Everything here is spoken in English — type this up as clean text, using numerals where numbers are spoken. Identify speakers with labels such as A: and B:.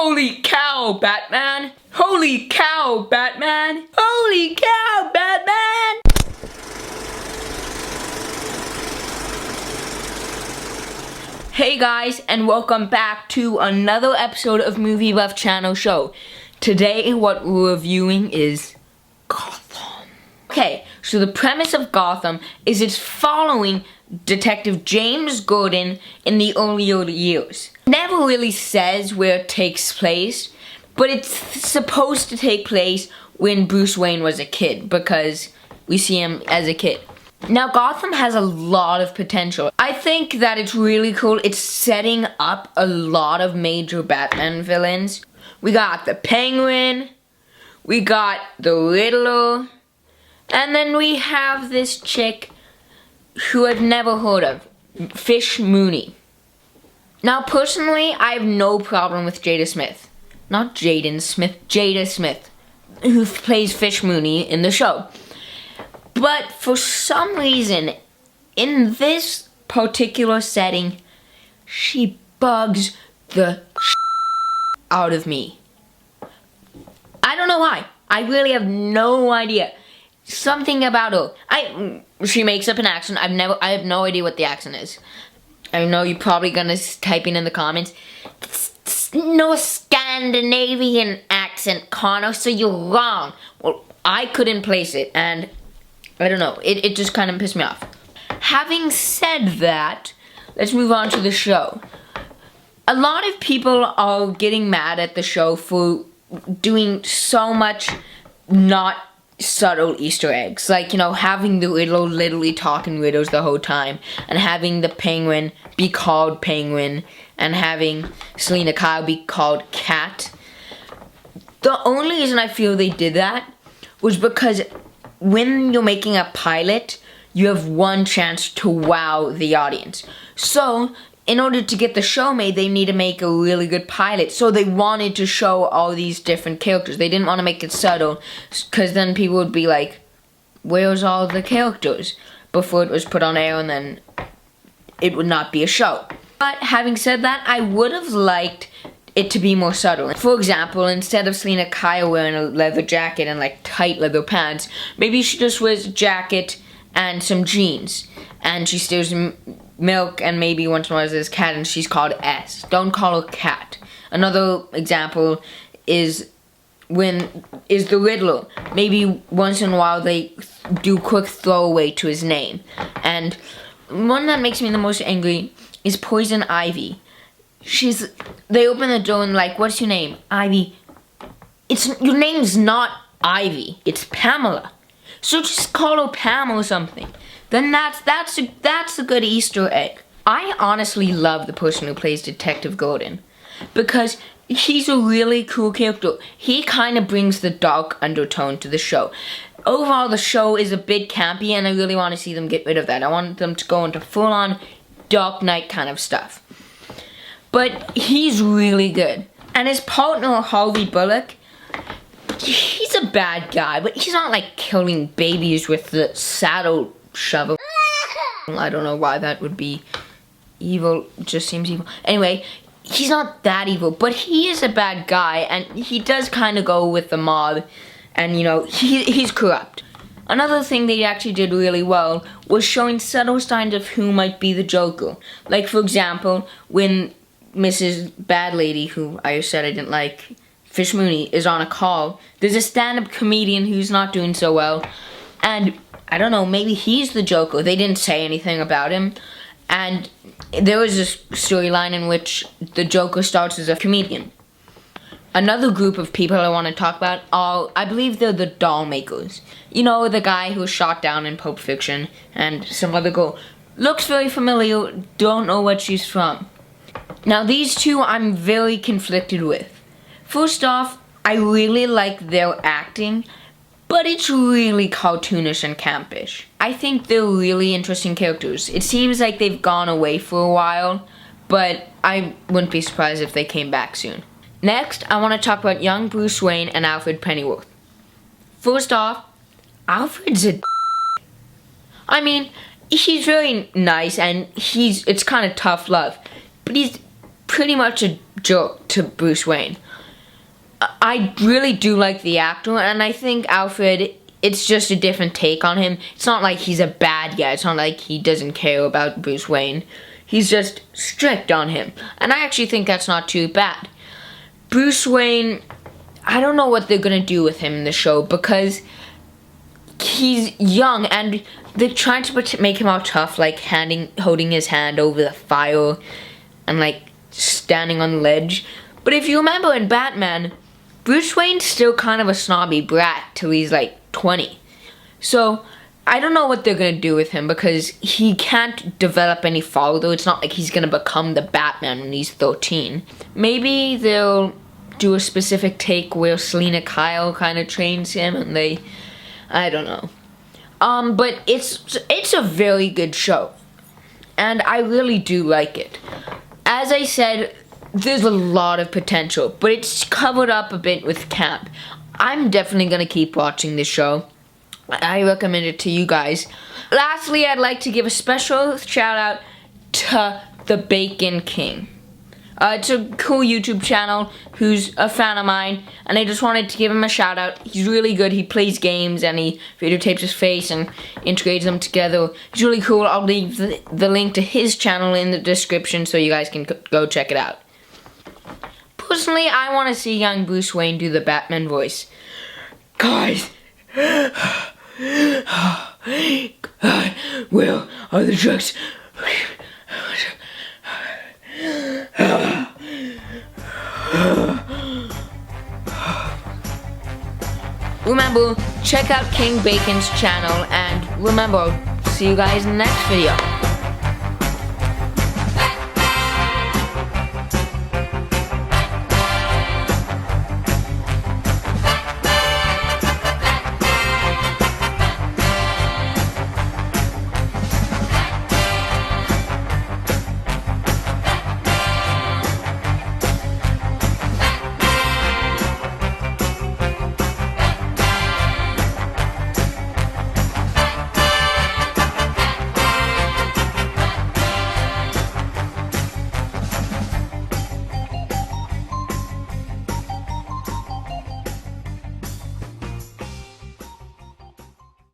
A: Holy cow, Batman! Holy cow, Batman! Holy cow, Batman! Hey guys, and welcome back to another episode of Movie Buff Channel Show. Today, what we're reviewing is Gotham. Okay, so the premise of Gotham is it's following Detective James Gordon in the earlier years. Never really says where it takes place, but it's supposed to take place when Bruce Wayne was a kid, because we see him as a kid. Now, Gotham has a lot of potential. I think that it's really cool. It's setting up a lot of major Batman villains. We got the Penguin, we got the Riddler, and then we have this chick who I've never heard of, Fish Mooney. Now, personally, I have no problem with Jada Smith. Not Jaden Smith, Jada Smith, who plays Fish Mooney in the show. But for some reason, in this particular setting, she bugs the out of me. I don't know why. I really have no idea. Something about her. She makes up an accent. I have no idea what the accent is. I know you're probably gonna type in the comments, it's no Scandinavian accent, Connor, so you're wrong. Well, I couldn't place it, and I don't know, it just kind of pissed me off. Having said that, let's move on to the show. A lot of people are getting mad at the show for doing so much not subtle Easter eggs, like, you know, having the Riddler literally talking riddles the whole time, and having the Penguin be called Penguin, and having Selena Kyle be called Cat. The only reason I feel they did that was because when you're making a pilot, you have one chance to wow the audience. So, in order to get the show made, they need to make a really good pilot. So they wanted to show all these different characters. They didn't want to make it subtle, because then people would be like, where's all the characters? Before it was put on air, and then it would not be a show. But having said that, I would have liked it to be more subtle. For example, instead of Selena Kyle wearing a leather jacket and like tight leather pants, maybe she just wears a jacket and some jeans, and she steals milk, and maybe once in a while there's Cat, and she's called S. Don't call her Cat. Another example is the Riddler. Maybe once in a while they do quick throwaway to his name. And one that makes me the most angry is Poison Ivy. They open the door and like, what's your name? Ivy. Your name's not Ivy. It's Pamela. So just call her Pam or something. Then that's a good Easter egg. I honestly love the person who plays Detective Gordon, because he's a really cool character. He kind of brings the dark undertone to the show. Overall, the show is a bit campy, and I really want to see them get rid of that. I want them to go into full-on Dark Knight kind of stuff. But he's really good. And his partner, Harvey Bullock, he's a bad guy, but he's not like killing babies with the saddle shovel. I don't know why that would be evil. It just seems evil. Anyway, he's not that evil, but he is a bad guy, and he does kind of go with the mob, and you know, he's corrupt. Another thing they actually did really well was showing subtle signs of who might be the Joker. Like, for example, when Mrs. Bad Lady, who I said I didn't like, Fish Mooney, is on a call, there's a stand-up comedian who's not doing so well, and I don't know, maybe he's the Joker. They didn't say anything about him. And there was a storyline in which the Joker starts as a comedian. Another group of people I want to talk about are, I believe they're the doll makers. You know, the guy who was shot down in Pulp Fiction, and some other girl. Looks very familiar, don't know what she's from. Now, these two I'm very conflicted with. First off, I really like their acting, but it's really cartoonish and campish. I think they're really interesting characters. It seems like they've gone away for a while, but I wouldn't be surprised if they came back soon. Next, I want to talk about young Bruce Wayne and Alfred Pennyworth. First off, Alfred's a I mean, he's very nice, and it's kind of tough love, but he's pretty much a joke to Bruce Wayne. I really do like the actor, and I think Alfred, it's just a different take on him. It's not like he's a bad guy. It's not like he doesn't care about Bruce Wayne. He's just strict on him. And I actually think that's not too bad. Bruce Wayne, I don't know what they're gonna do with him in the show because he's young and they're trying to make him all tough, like holding his hand over the fire and like standing on the ledge. But if you remember in Batman, Bruce Wayne's still kind of a snobby brat till he's like 20. So I don't know what they're gonna do with him because he can't develop any follow. It's not like he's gonna become the Batman when he's 13. Maybe they'll do a specific take where Selena Kyle kind of trains him and I don't know. But it's a very good show. And I really do like it. As I said, there's a lot of potential, but it's covered up a bit with camp. I'm definitely gonna keep watching this show. I recommend it to you guys. Lastly, I'd like to give a special shout out to the Bacon King. It's a cool YouTube channel who's a fan of mine, and I just wanted to give him a shout out. He's really good. He plays games and he videotapes his face and integrates them together. He's really cool. I'll leave the link to his channel in the description so you guys can go check it out. Personally, I want to see young Bruce Wayne do the Batman voice. Guys, God, where are the drugs? Remember, check out King Bacon's channel, and remember, see you guys in the next video.